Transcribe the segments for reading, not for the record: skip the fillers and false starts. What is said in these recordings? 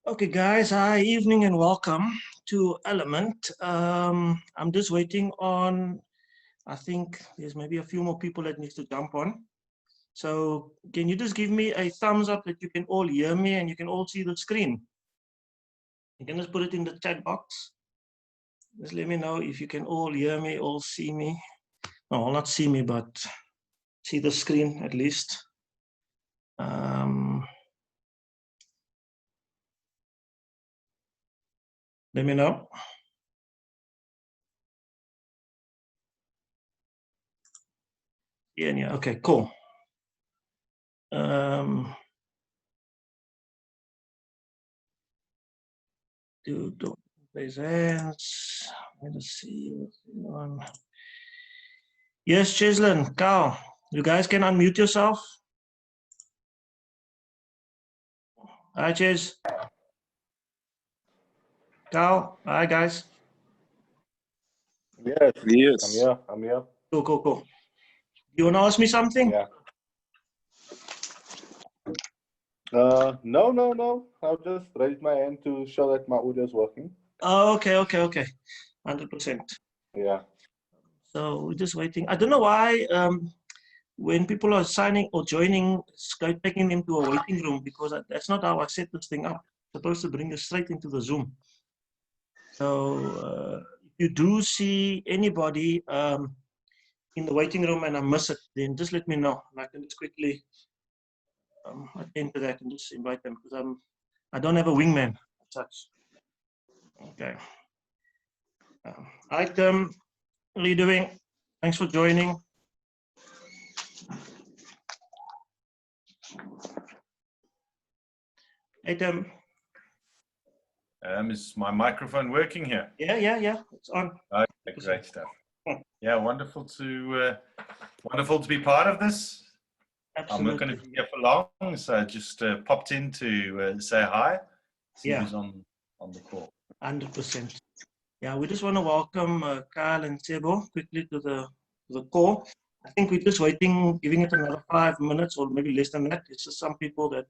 Okay, guys, hi, evening and welcome to Element. I'm just waiting on, I think there's maybe a few more people that needs to jump on. So can you just give me a thumbs up that you can all hear me and you can all see the screen? You can just put it in the chat box. Just let me know if you can all hear me, all see me. No, not see me, but see the screen at least. Let me know. Yeah, okay, cool. Do raise hands. Let's see. Yes, Chislin, Carl, you guys can unmute yourself. Hi, Chis. Carl, hi, guys. Yes. I'm here. Cool. You want to ask me something? Yeah. No. I'll just raise my hand to show that my audio is working. Oh, okay. 100%. Yeah. So we're just waiting. I don't know why when people are signing or joining, it's taking them to a waiting room, because that's not how I set this thing up. It's supposed to bring you straight into the Zoom. So if you do see anybody in the waiting room and I miss it, then just let me know, and I can just quickly attend to that and just invite them, because I don't have a wingman as such. Okay. Hi Tim, how are you doing? Thanks for joining. Hey Tim. Is my microphone working here? Yeah, it's on. Okay, great stuff. Yeah, wonderful to be part of this. Absolutely. I'm not going to be here for long, so I just popped in to say hi. See who's on the call. 100%. Yeah, we just want to welcome Kyle and Sebo quickly to the call. I think we're just waiting, giving it another 5 minutes or maybe less than that. It's just some people that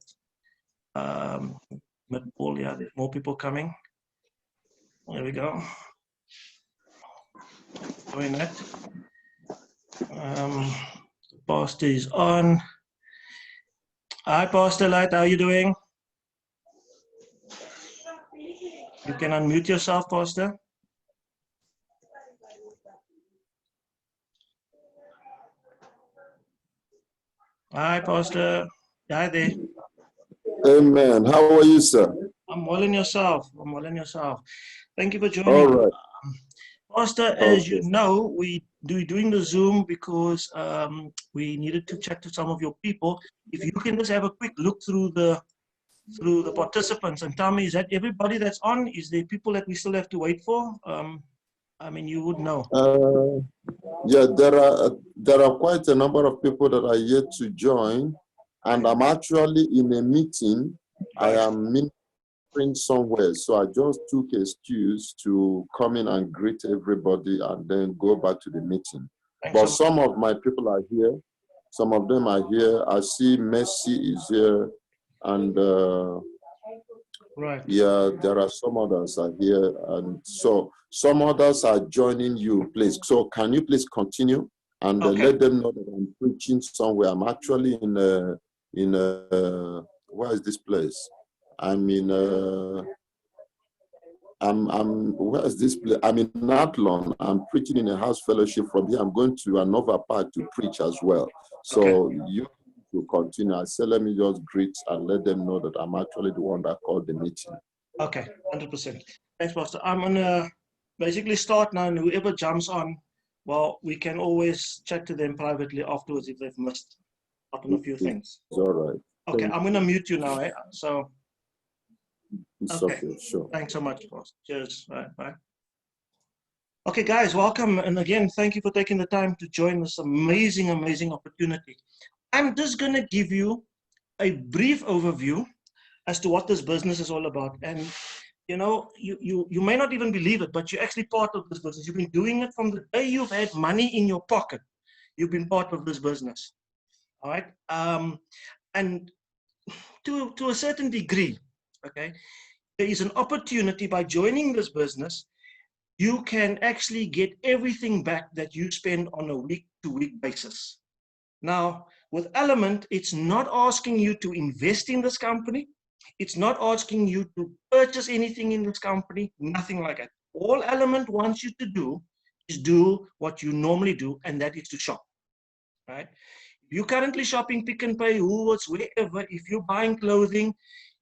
there's more people coming. There we go. Doing that. Pastor is on. Hi, Pastor Light. How are you doing? You can unmute yourself, Pastor. Hi, Pastor. Hi there. Amen. How are you, sir? I'm well in yourself. Thank you for joining. All right. Pastor, as you know, we're doing the Zoom because we needed to chat to some of your people. If you can just have a quick look through the participants and tell me, is that everybody that's on? Is there people that we still have to wait for? I mean, you would know. Yeah, there are quite a number of people that are yet to join, and I'm actually in a meeting. Right. I am ministering somewhere, so I just took excuse to come in and greet everybody and then go back to the meeting. Thanks But so some of my people are here. Some of them are here. I see Mercy is here, and right. yeah, there are some others are here, and so some others are joining you. Please, so can you please continue and let them know that I'm preaching somewhere. I'm actually in where is this place? I'm in where is this place? I'm in Athlon. I'm preaching in a house fellowship. From here, I'm going to another part to preach as well. So you to continue. I say, let me just greet and let them know that I'm actually the one that called the meeting. Okay, 100%. Thanks, Pastor. I'm gonna basically start now, and whoever jumps on, well, we can always chat to them privately afterwards if they've missed out on a few things. It's all right. Okay, I'm gonna mute you now. So. It's okay, sure. Thanks so much, Pastor. Cheers. Bye. Okay, guys, welcome. And again, thank you for taking the time to join this amazing opportunity. I'm just going to give you a brief overview as to what this business is all about. And, you know, you may not even believe it, but you're actually part of this business. You've been doing it from the day you've had money in your pocket. You've been part of this business. All right. And to a certain degree, okay, there is an opportunity by joining this business. You can actually get everything back that you spend on a week-to-week basis. Now, with Elamant, it's not asking you to invest in this company. It's not asking you to purchase anything in this company, nothing like that. All Elamant wants you to do is do what you normally do, and that is to shop, right? If you're currently shopping Pick n Pay, Woolworths, wherever, if you're buying clothing,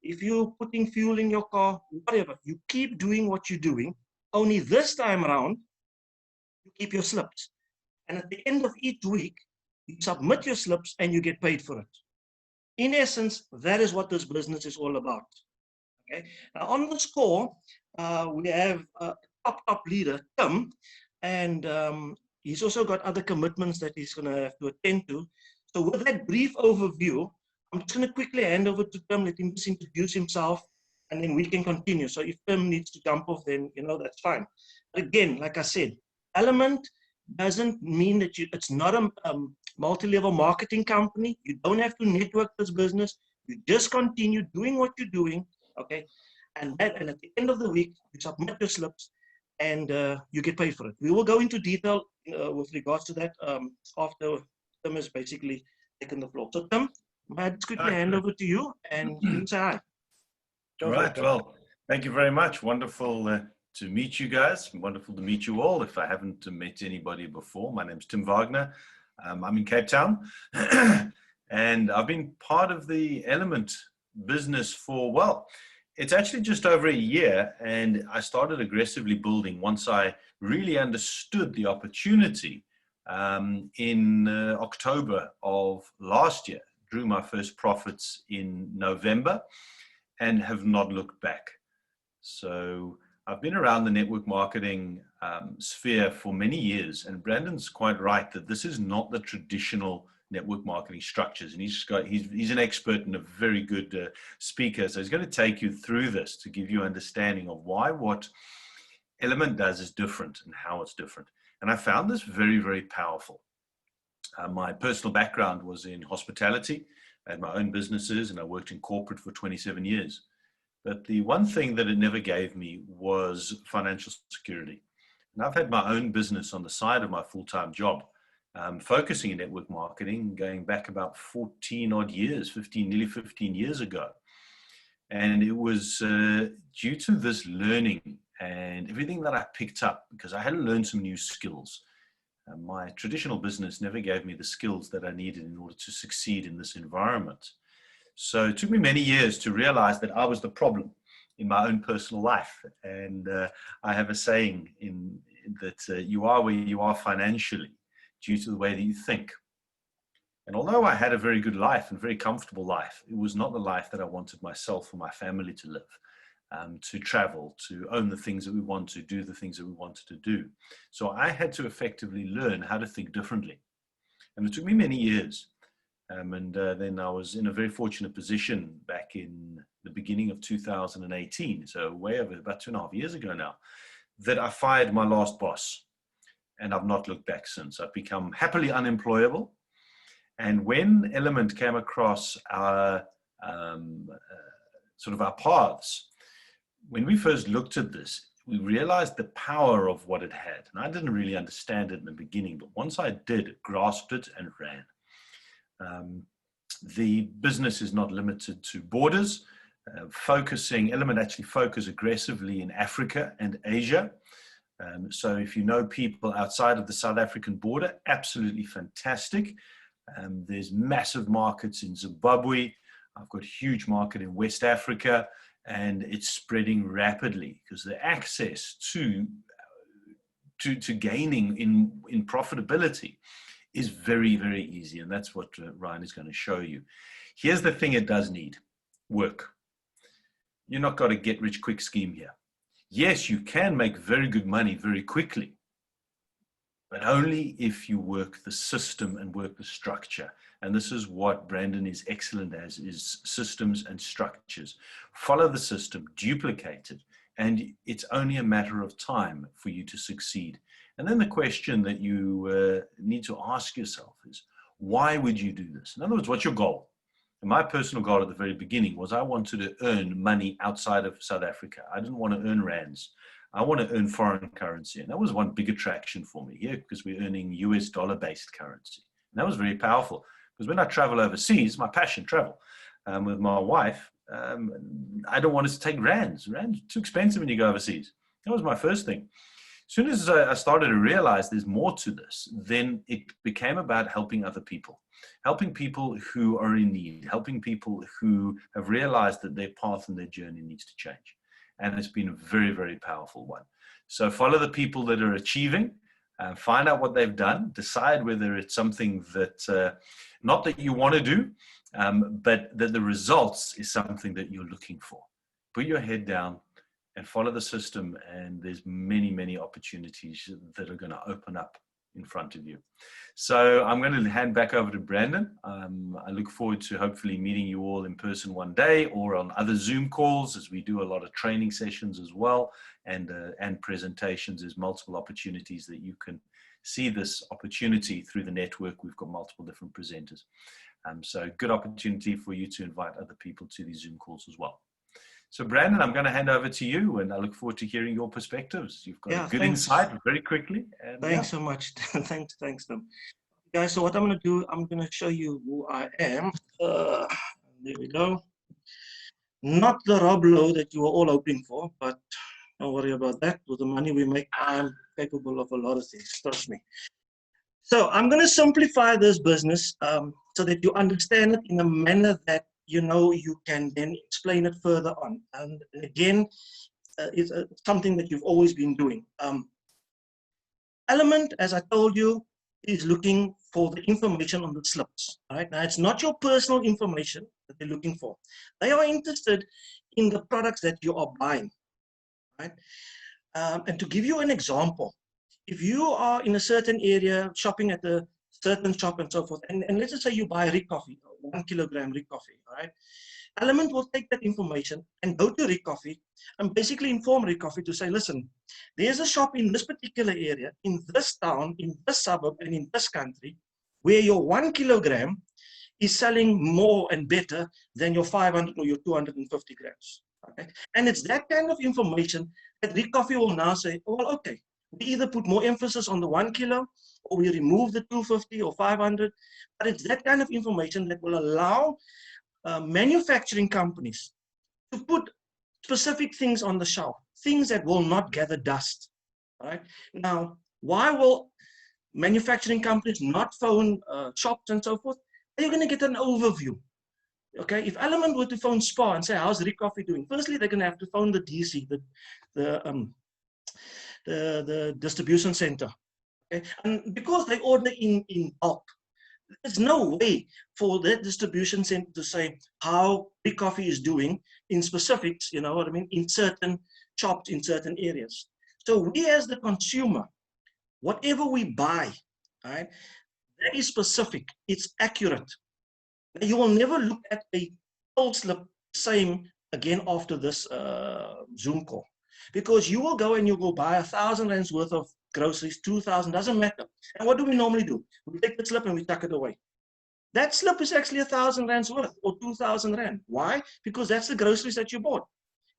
if you're putting fuel in your car, whatever, you keep doing what you're doing. Only this time around, you keep your slips. And at the end of each week, you submit your slips and you get paid for it. In essence, that is what this business is all about. Okay. Now on this call, we have a top leader, Tim, and he's also got other commitments that he's going to have to attend to. So with that brief overview, I'm just going to quickly hand over to Tim, let him just introduce himself, and then we can continue. So if Tim needs to jump off, then, you know, that's fine. But again, like I said, Elamant doesn't mean that it's not a multi-level marketing company. You don't have to network this business. You just continue doing what you're doing, okay? And at the end of the week, you submit your slips and you get paid for it. We will go into detail with regards to that after Tim has basically taken the floor. So Tim, I'd just quickly hand over to you, and you can say hi. All right, well, thank you very much. Wonderful to meet you guys. Wonderful to meet you all. If I haven't met anybody before, my name's Tim Wagner. I'm in Cape Town, and I've been part of the Elamant business for, well, it's actually just over a year, and I started aggressively building once I really understood the opportunity in October of last year. Drew my first profits in November and have not looked back. So I've been around the network marketing sphere for many years, and Brandon's quite right that this is not the traditional network marketing structures, and he's an expert and a very good speaker, so he's going to take you through this to give you understanding of why what Elamant does is different and how it's different. And I found this very, very powerful. My personal background was in hospitality. I had my own businesses and I worked in corporate for 27 years. But the one thing that it never gave me was financial security. And I've had my own business on the side of my full-time job, focusing in network marketing, going back about 14 odd years, nearly 15 years ago. And it was due to this learning and everything that I picked up, because I had to learn some new skills. My traditional business never gave me the skills that I needed in order to succeed in this environment. So it took me many years to realize that I was the problem in my own personal life. And I have a saying that you are where you are financially due to the way that you think. And although I had a very good life and very comfortable life, it was not the life that I wanted myself or my family to live. To travel, to own the things that we want to do, the things that we wanted to do. So I had to effectively learn how to think differently. And it took me many years. And then I was in a very fortunate position back in the beginning of 2018, so way over about 2.5 years ago now, that I fired my last boss. And I've not looked back since. I've become happily unemployable. And when Elamant came across our sort of our paths, when we first looked at this, we realized the power of what it had. And I didn't really understand it in the beginning, but once I did, grasped it and ran. The business is not limited to borders. Elamant actually focus aggressively in Africa and Asia. So if you know people outside of the South African border, absolutely fantastic. There's massive markets in Zimbabwe. I've got a huge market in West Africa. And it's spreading rapidly because the access to gaining in profitability is very, very easy. And that's what Ryan is going to show you. Here's the thing it does need: work. You're not got a get rich quick scheme here. Yes, you can make very good money very quickly, but only if you work the system and work the structure. And this is what Brandon is excellent as, is systems and structures. Follow the system, duplicate it, and it's only a matter of time for you to succeed. And then the question that you need to ask yourself is, why would you do this? In other words, what's your goal? And my personal goal at the very beginning was I wanted to earn money outside of South Africa. I didn't want to earn rands. I want to earn foreign currency. And that was one big attraction for me here, because we're earning US dollar-based currency. And that was very powerful, because when I travel overseas, my passion, travel, with my wife, I don't want us to take rands. Rands are too expensive when you go overseas. That was my first thing. As soon as I started to realize there's more to this, then it became about helping other people who are in need, helping people who have realized that their path and their journey needs to change. And it's been a very, very powerful one. So follow the people that are achieving, find out what they've done, decide whether it's something that, not that you want to do, but that the results is something that you're looking for. Put your head down and follow the system, and there's many, many opportunities that are going to open up in front of you. So I'm going to hand back over to Brandon. I look forward to hopefully meeting you all in person one day, or on other Zoom calls, as we do a lot of training sessions as well, and presentations. There's multiple opportunities that you can see this opportunity through the network. We've got multiple different presenters. So good opportunity for you to invite other people to these Zoom calls as well. So Brandon, I'm going to hand over to you, and I look forward to hearing your perspectives. You've got a good thanks. insight very quickly. And Thanks so much. thanks, Tim. Guys, so what I'm going to do, I'm going to show you who I am. There we go. Not the Rob Lowe that you were all hoping for, but don't worry about that. With the money we make, I'm capable of a lot of things, trust me. So I'm going to simplify this business so that you understand it in a manner that you know you can then explain it further on. And again, it's something that you've always been doing. Elamant, as I told you, is looking for the information on the slips. Right now, it's not your personal information that they're looking for. They are interested in the products that you are buying. Right? And to give you an example, if you are in a certain area shopping at a certain shop and so forth, and let's just say you buy Rick coffee, 1 kilogram Rick coffee, right? Elamant will take that information and go to Rick Coffee and basically inform Rick Coffee to say, listen, there's a shop in this particular area, in this town, in this suburb, and in this country, where your 1 kilogram is selling more and better than your 500 or your 250 grams. Okay? And it's that kind of information that Rick Coffee will now say, well, okay, we either put more emphasis on the 1 kilo or we remove the 250 or 500, but it's that kind of information that will allow manufacturing companies to put specific things on the shelf, things that will not gather dust. Right? Now, why will manufacturing companies not phone shops and so forth? You're going to get an overview. Okay, if Elamant were to phone Spa and say, how's Rick Coffee doing? Firstly, they're going to have to phone the DC, the distribution center. Okay? And because they order in bulk, there's no way for that distribution center to say how Rick Coffee is doing in specifics, you know what I mean, in certain shops, in certain areas. So we as the consumer, whatever we buy, right, that is specific, it's accurate. Now, you will never look at a cold slip same again after this Zoom call, because you will go and you will buy 1,000 rands worth of groceries, 2,000, doesn't matter. And what do we normally do? We take the slip and we tuck it away. That slip is actually 1,000 rands worth or 2,000 rand. Why? Because that's the groceries that you bought.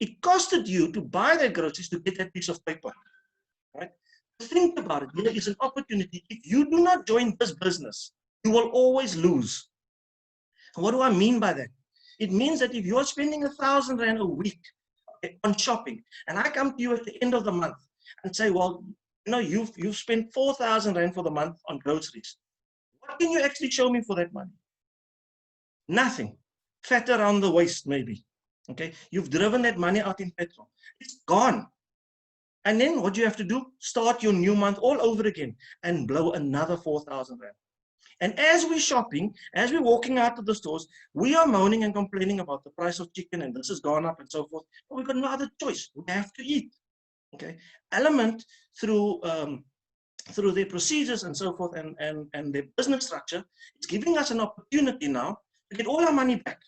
It costed you to buy that groceries to get that piece of paper. Right? Think about it. There is an opportunity. If you do not join this business, you will always lose. What do I mean by that? It means that if you're spending 1,000 rand a week on shopping, and I come to you at the end of the month and say, well, you know, you've spent 4,000 rand for the month on groceries. What can you actually show me for that money? Nothing. Fat around the waist, maybe. Okay, you've driven that money out in petrol. It's gone. And then what do you have to do? Start your new month all over again and blow another 4,000 rand. And as we're shopping, as we're walking out of the stores, we are moaning and complaining about the price of chicken and this has gone up and so forth. But we've got no other choice. We have to eat. Okay, Elamant through their procedures and so forth and their business structure, it's giving us an opportunity now to get all our money back.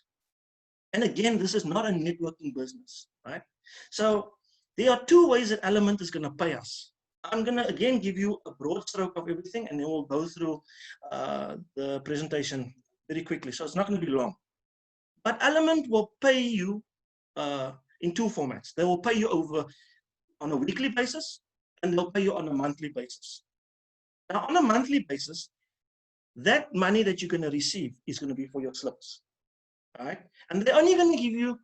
And again, this is not a networking business, right? So there are two ways that Elamant is going to pay us. I'm going to again give you a broad stroke of everything, and then we'll go through the presentation very quickly. So it's not going to be long. But Elamant will pay you in two formats. They will pay you over on a weekly basis, and they'll pay you on a monthly basis. Now, on a monthly basis, that money that you're going to receive is going to be for your slips, right? And they're only going to give you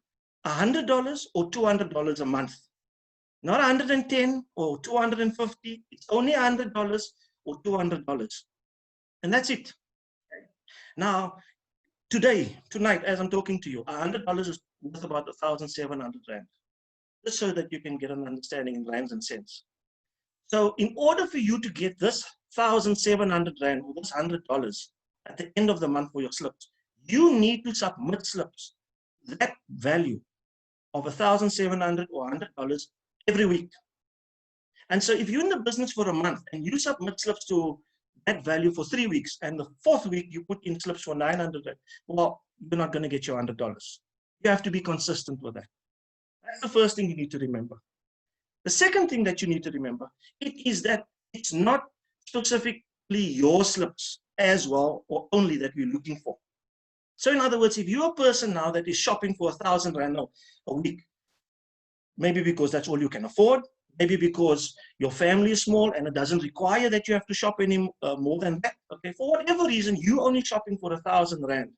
$100 or $200 a month, not 110 or 250. It's only $100 or $200, and that's it. Now, tonight, as I'm talking to you, $100 is worth about 1,700 rand. Just so that you can get an understanding in rands and cents. So in order for you to get this 1,700 rand or this $100 at the end of the month for your slips, you need to submit slips, that value of 1,700 or $100 every week. And so if you're in the business for a month and you submit slips to that value for 3 weeks, and the fourth week you put in slips for 900 rand, well, you're not going to get your $100. You have to be consistent with that. That's the first thing you need to remember. The second thing that you need to remember, it is that it's not specifically your slips as well or only that we're looking for. So in other words, if you're a person now that is shopping for 1,000 rand a week, Maybe because that's all you can afford. Maybe because your family is small and it doesn't require that you have to shop any more than that. Okay, for whatever reason, you only shopping for 1,000 rand.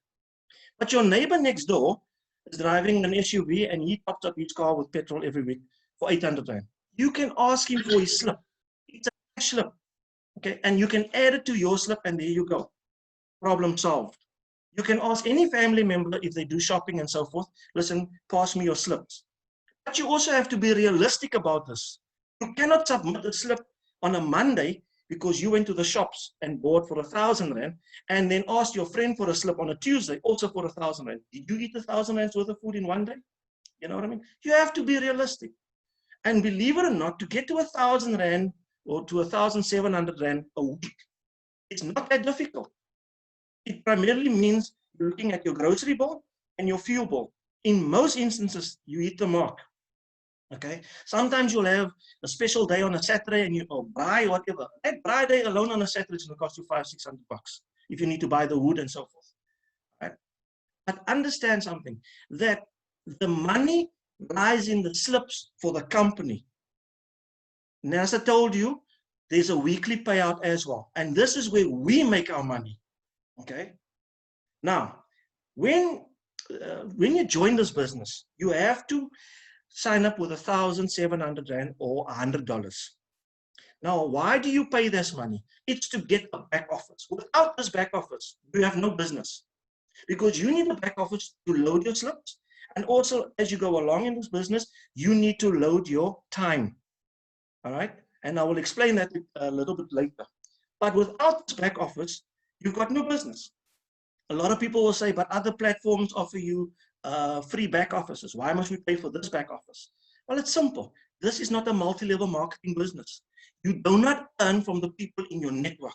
But your neighbor next door is driving an SUV and he tops up his car with petrol every week for 800 rand. You can ask him for his slip. It's a cash slip. Okay, and you can add it to your slip and there you go. Problem solved. You can ask any family member if they do shopping and so forth, listen, pass me your slips. But you also have to be realistic about this. You cannot submit a slip on a Monday because you went to the shops and bought for 1,000 rand and then asked your friend for a slip on a Tuesday also for 1,000 rand. Did you eat 1,000 rands worth of food in one day? You know what I mean? You have to be realistic. And believe it or not, to get to 1,000 rand or to 1,700 rand a week, it's not that difficult. It primarily means you're looking at your grocery bill and your fuel bill. In most instances, you hit the mark. Okay. Sometimes you'll have a special day on a Saturday and you buy whatever. That braai day alone on a Saturday is going to cost you $500-600 if you need to buy the wood and so forth. Right? But understand something, that the money lies in the slips for the company. And as I told you, there's a weekly payout as well. And this is where we make our money. Okay. Now, when you join this business, you have to sign up with 1,700 rand or $100. Now, why do you pay this money? It's to get a back office. Without this back office, you have no business because you need a back office to load your slips. And also, as you go along in this business, you need to load your time. All right. And I will explain that a little bit later. But without this back office, you've got no business. A lot of people will say, but other platforms offer you free back offices. Why must we pay for this back office? Well, it's simple. This is not a multi-level marketing business. You do not earn from the people in your network.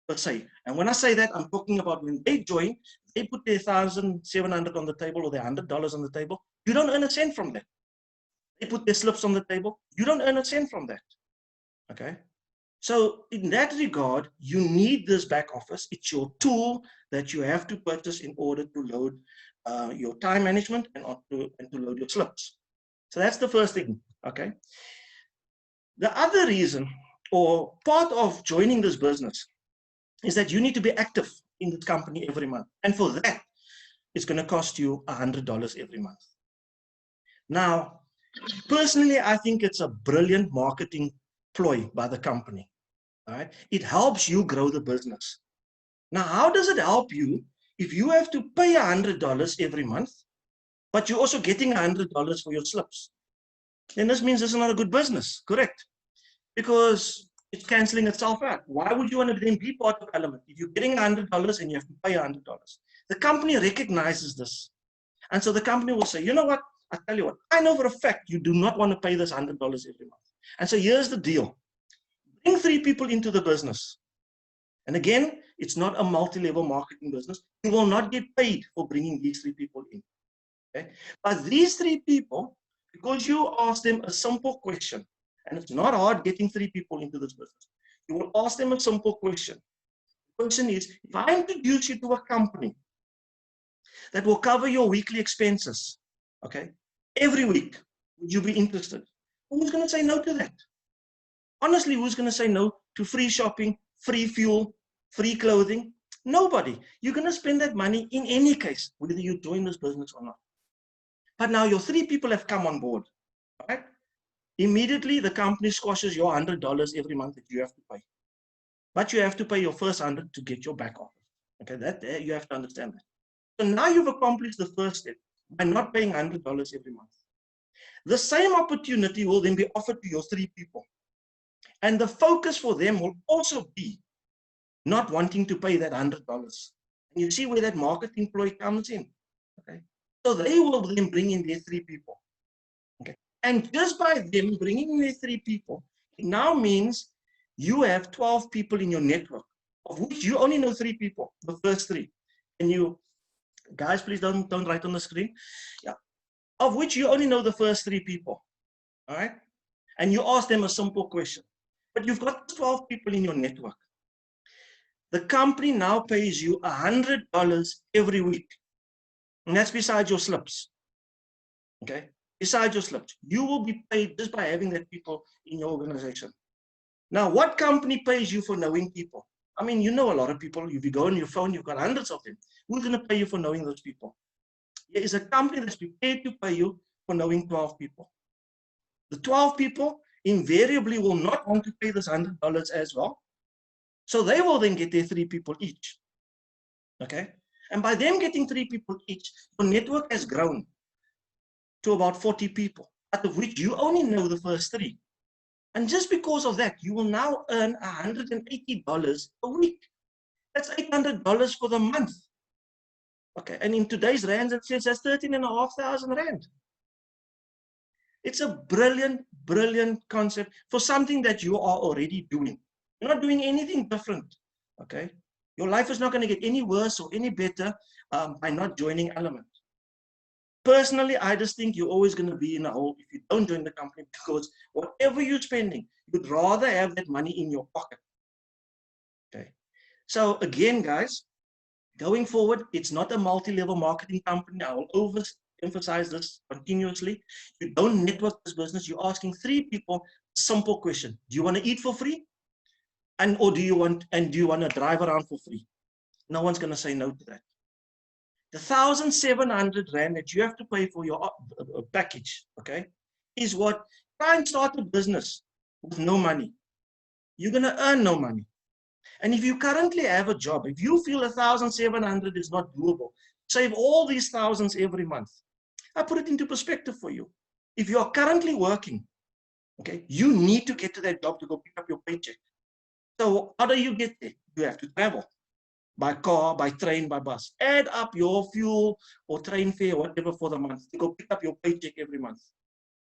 Let's say, and when I say that, I'm talking about when they join, they put their 1,700 on the table or their $100 on the table. You don't earn a cent from that. They put their slips on the table. You don't earn a cent from that. Okay. So in that regard, you need this back office. It's your tool that you have to purchase in order to load your time management and to load your slips. So that's the first thing, okay? The other reason or part of joining this business is that you need to be active in this company every month. And for that, it's going to cost you $100 every month. Now, personally, I think it's a brilliant marketing ploy by the company. All right? It helps you grow the business. Now, how does it help you if you have to pay $100 every month, but you're also getting $100 for your slips? Then this means this is not a good business, correct? Because it's canceling itself out. Why would you want to then be part of Elamant if you're getting $100 and you have to pay $100? The company recognizes this. And so the company will say, you know what? I tell you what, I know for a fact you do not want to pay this $100 every month. And so here's the deal. Bring 3 people into the business. And again, it's not a multi-level marketing business. You will not get paid for bringing these 3 people in. Okay? But these 3 people, because you ask them a simple question, and it's not hard getting 3 people into this business. You will ask them a simple question. The question is, if I introduce you to a company that will cover your weekly expenses, okay, every week, would you be interested? Who's going to say no to that? Honestly, who's going to say no to free shopping, free fuel, free clothing? Nobody. You're going to spend that money in any case, whether you join this business or not. But now your 3 people have come on board, right? Immediately, the company squashes your $100 every month that you have to pay. But you have to pay your first 100 to get your back office. Okay, that you have to understand that. So now you've accomplished the first step by not paying $100 every month. The same opportunity will then be offered to your 3 people. And the focus for them will also be not wanting to pay that $100. And you see where that marketing ploy comes in. Okay, so they will then bring in their 3 people. Okay, and just by them bringing in their 3 people, it now means you have 12 people in your network, of which you only know 3 people, the first 3. And you, guys, please don't write on the screen. Yeah, of which you only know the first 3 people. All right, and you ask them a simple question. But you've got 12 people in your network. The company now pays you $100 every week. And that's besides your slips. Okay? besides your slips. You will be paid just by having that people in your organization. Now, what company pays you for knowing people? I mean, you know a lot of people. If you go on your phone, you've got hundreds of them. Who's going to pay you for knowing those people? There is a company that's prepared to pay you for knowing 12 people. The 12 people invariably will not want to pay this $100 as well. So they will then get their 3 people each. Okay? And by them getting 3 people each, your network has grown to about 40 people, out of which you only know the first 3. And just because of that, you will now earn $180 a week. That's $800 for the month. Okay, and in today's rands, it says that's 13,500 rand. It's a brilliant, brilliant concept for something that you are already doing. You're not doing anything different. Okay, your life is not going to get any worse or any better by not joining Elamant. Personally, I just think you're always going to be in a hole if you don't join the company, because whatever you're spending, you'd rather have that money in your pocket. Okay. So again, guys, going forward, it's not a multi-level marketing company. I will overemphasize this continuously. You don't network this business. You're asking 3 people a simple question. Do you want to eat for free? Or do you want to drive around for free? No one's going to say no to that. The 1,700 rand that you have to pay for your package, okay, is what, try and start a business with no money. You're going to earn no money. And if you currently have a job, if you feel 1,700 is not doable, save all these thousands every month. I put it into perspective for you. If you are currently working, okay, you need to get to that job to go pick up your paycheck. So how do you get there? You have to travel. By car, by train, by bus. Add up your fuel or train fare, whatever, for the month to go pick up your paycheck every month.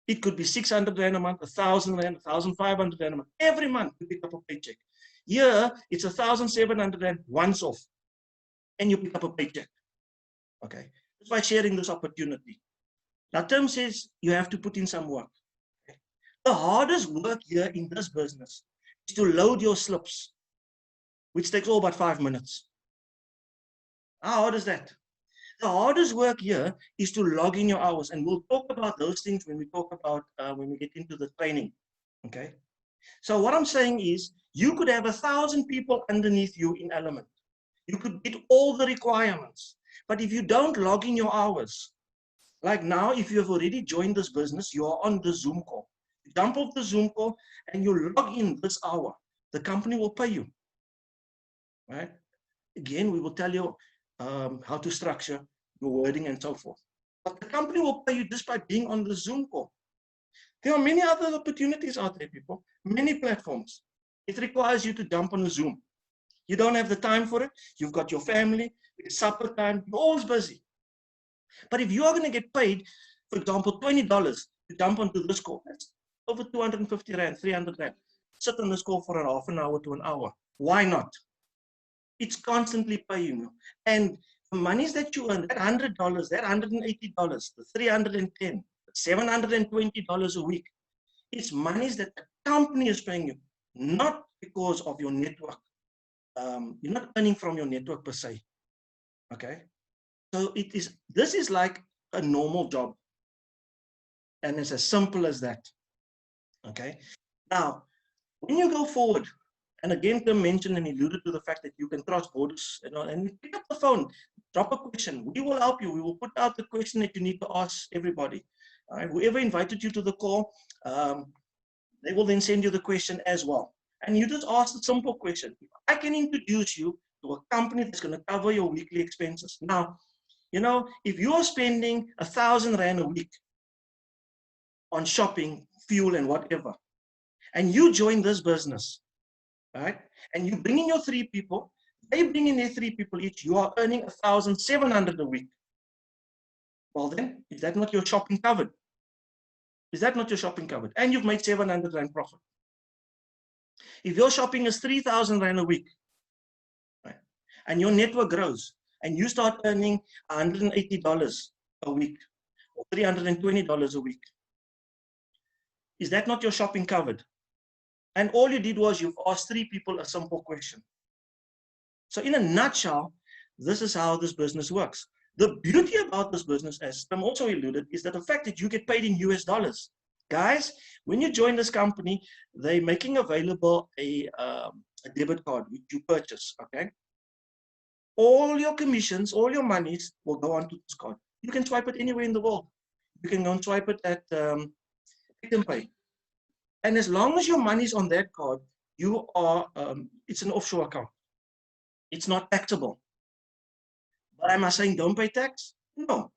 It could be 600 rand a month, 1,000 rand, 1,500 rand a month. Every month you pick up a paycheck. Here, it's 1,700 rand once off, and you pick up a paycheck. Okay, that's why sharing this opportunity. Now, Tim says you have to put in some work. Okay? The hardest work here in this business is to load your slips, which takes all about 5 minutes. How hard is that? The hardest work here is to log in your hours, and we'll talk about those things when we talk about when we get into the training. Okay. So what I'm saying is, you could have 1,000 people underneath you in Elamant. You could get all the requirements, but if you don't log in your hours, like now, if you have already joined this business, you are on the Zoom call. You jump off the Zoom call and you log in this hour. The company will pay you. Right? Again, we will tell you how to structure your wording and so forth. But the company will pay you just by being on the Zoom call. There are many other opportunities out there, people, many platforms. It requires you to jump on a Zoom. You don't have the time for it. You've got your family, it's supper time, you're always busy. But if you are going to get paid, for example, $20 to jump onto this call, that's over 250 rand, 300 rand. Sit on this call for a half an hour to an hour. Why not? It's constantly paying you. And the monies that you earn, that $100, that $180, the $310, $720 a week, it's monies that the company is paying you, not because of your network. You're not earning from your network per se. Okay? So this is like a normal job. And it's as simple as that. Okay? Now, when you go forward, and again, Tim mentioned and alluded to the fact that you can cross borders, and pick up the phone, drop a question. We will help you. We will put out the question that you need to ask everybody. All right? Whoever invited you to the call, they will then send you the question as well. And you just ask a simple question. I can introduce you to a company that's going to cover your weekly expenses. Now, if you're spending 1,000 rand a week on shopping, fuel, and whatever, and you join this business, right? And you bring in your 3 people, they bring in their 3 people each, you are earning 1,700 a week. Well then, is that not your shopping covered? Is that not your shopping covered? And you've made 700 rand profit. If your shopping is 3,000 rand a week, right, and your network grows, and you start earning $180 a week, or $320 a week, is that not your shopping covered? And all you did was you've asked 3 people a simple question. So in a nutshell, this is how this business works. The beauty about this business, as Tim also alluded, is that the fact that you get paid in US dollars. Guys, when you join this company, they're making available a debit card which you purchase, okay? All your commissions, all your monies will go onto this card. You can swipe it anywhere in the world. You can go and swipe it at Pick n Pay. And as long as your money's on that card, you are, it's an offshore account. It's not taxable. But am I saying don't pay tax? No.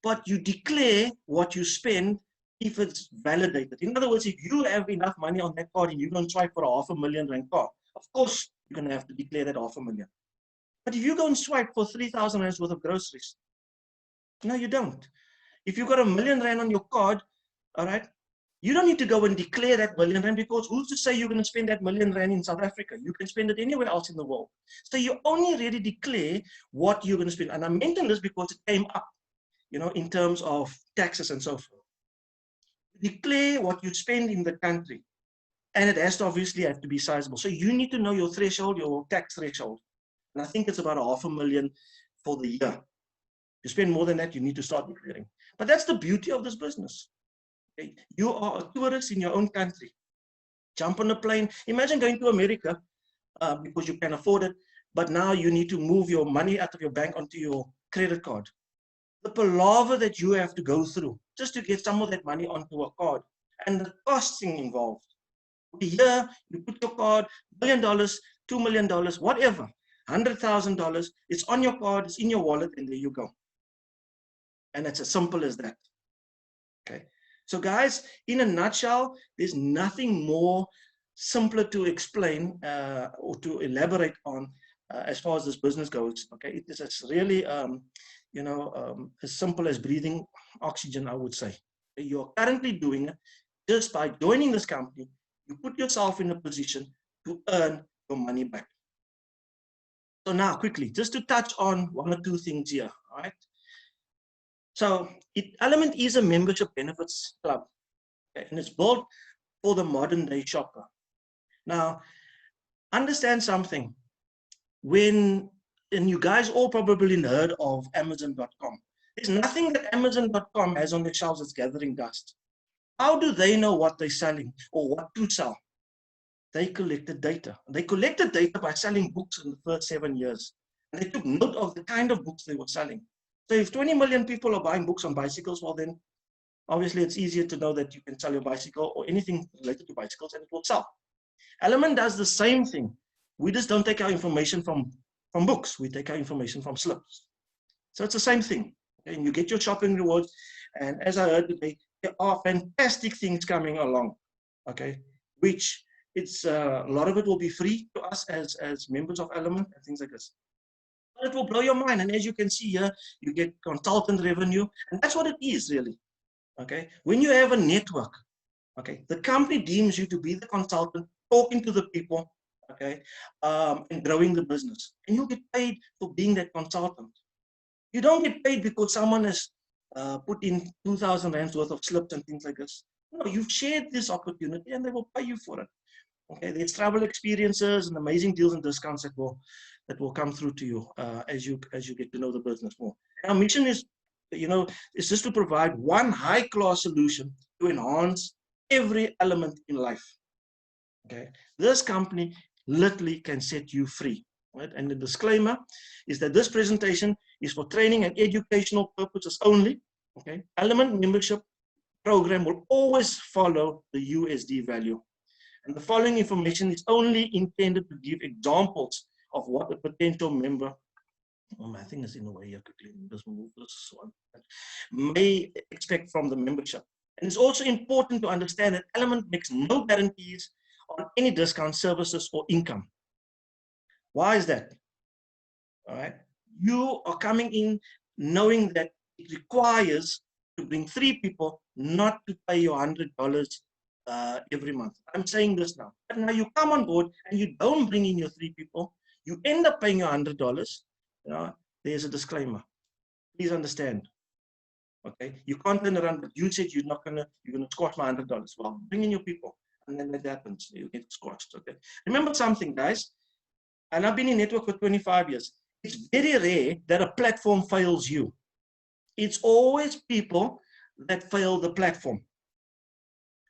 But you declare what you spend if it's validated. In other words, if you have enough money on that card and you don't swipe for a R500,000 car, of course, you're going to have to declare that R500,000. But if you go and swipe for 3,000 rands worth of groceries, no, you don't. If you've got R1 million on your card, all right, you don't need to go and declare that R1 million because who's to say you're going to spend that R1 million in South Africa? You can spend it anywhere else in the world. So you only really declare what you're going to spend. And I mention this because it came up, you know, in terms of taxes and so forth. Declare what you spend in the country. And it has to obviously have to be sizable. So you need to know your threshold, your tax threshold. And I think it's about R500,000 for the year. You spend more than that, you need to start declaring. But that's the beauty of this business. Okay? You are a tourist in your own country. Jump on a plane. Imagine going to America because you can afford it, but now you need to move your money out of your bank onto your credit card. The palaver that you have to go through just to get some of that money onto a card and the costing involved. Here, you put your card, $1 million, $2 million, whatever, $100,000, it's on your card, it's in your wallet, and there you go. And it's as simple as that. Okay. So guys, in a nutshell, there's nothing more simpler to explain or to elaborate on as far as this business goes. Okay. It is as really, you know, as simple as breathing oxygen, I would say. You're currently doing it just by joining this company. You put yourself in a position to earn your money back. So now quickly, just to touch on one or two things here, all right? So Elamant is a membership benefits club, okay, and it's built for the modern day shopper. Now, understand something. And you guys all probably heard of Amazon.com. There's nothing that Amazon.com has on their shelves that's gathering dust. How do they know what they're selling or what to sell? They collected data. They collected data by selling books in the first 7 years. And they took note of the kind of books they were selling. So if 20 million people are buying books on bicycles, well then, obviously it's easier to know that you can sell your bicycle or anything related to bicycles and it will sell. Elamant does the same thing. We just don't take our information from books. We take our information from slips. So it's the same thing. Okay? And you get your shopping rewards. And as I heard today, there are fantastic things coming along, okay, which it's a lot of it will be free to us as members of Elamant and things like this. But it will blow your mind. And as you can see here, you get consultant revenue. And that's what it is really. Okay. When you have a network, okay, the company deems you to be the consultant, talking to the people, okay, and growing the business. And you get paid for being that consultant. You don't get paid because someone has put in 2,000 rands worth of slips and things like this. No, you've shared this opportunity and they will pay you for it. Okay, there's travel experiences and amazing deals and discounts that will come through to you as you get to know the business more. Our mission is, you know, is just to provide one high-class solution to enhance every element in life. Okay, this company literally can set you free. Right? And the disclaimer is that this presentation is for training and educational purposes only. Okay, Elamant membership program will always follow the USD value. And the following information is only intended to give examples of what a potential member, oh, my thing is in the way here, quickly, just move this one, may expect from the membership. And it's also important to understand that Elamant makes no guarantees on any discount, services, or income. Why is that? All right. You are coming in knowing that it requires to bring 3 people, not to pay your $100 every month. I'm saying this now. And now you come on board and you don't bring in your 3 people, you end up paying your $100. You know, there's a disclaimer. Please understand. Okay, you can't turn around, but you said you're gonna squash my $100. Well, bring in your people, and then that happens. You get squashed. Okay. Remember something, guys. And I've been in network for 25 years. it's very rare that a platform fails you. It's always people that fail the platform.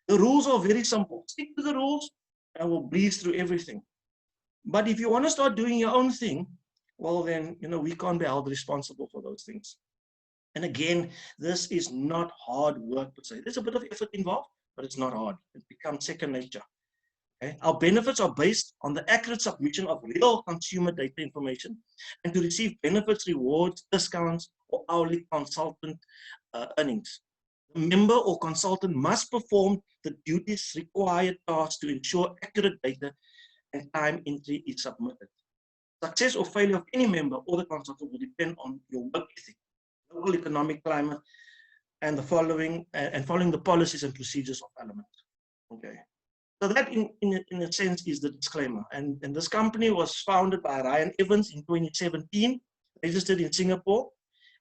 The rules are very simple. Stick to the rules and we'll breeze through everything. But if you want to start doing your own thing, well then, we can't be held responsible for those things. And again, this is not hard work per se. There's a bit of effort involved, but it's not hard. It becomes second nature. Okay? Our benefits are based on the accurate submission of real consumer data information, and to receive benefits, rewards, discounts, or hourly consultant earnings. The member or consultant must perform the duties required tasks to ensure accurate data and time entry is submitted. Success or failure of any member or the consultant will depend on your work ethic, local economic climate, and following the policies and procedures of Elamant. Okay. So that, in a sense, is the disclaimer. And this company was founded by Ryan Evans in 2017, registered in Singapore.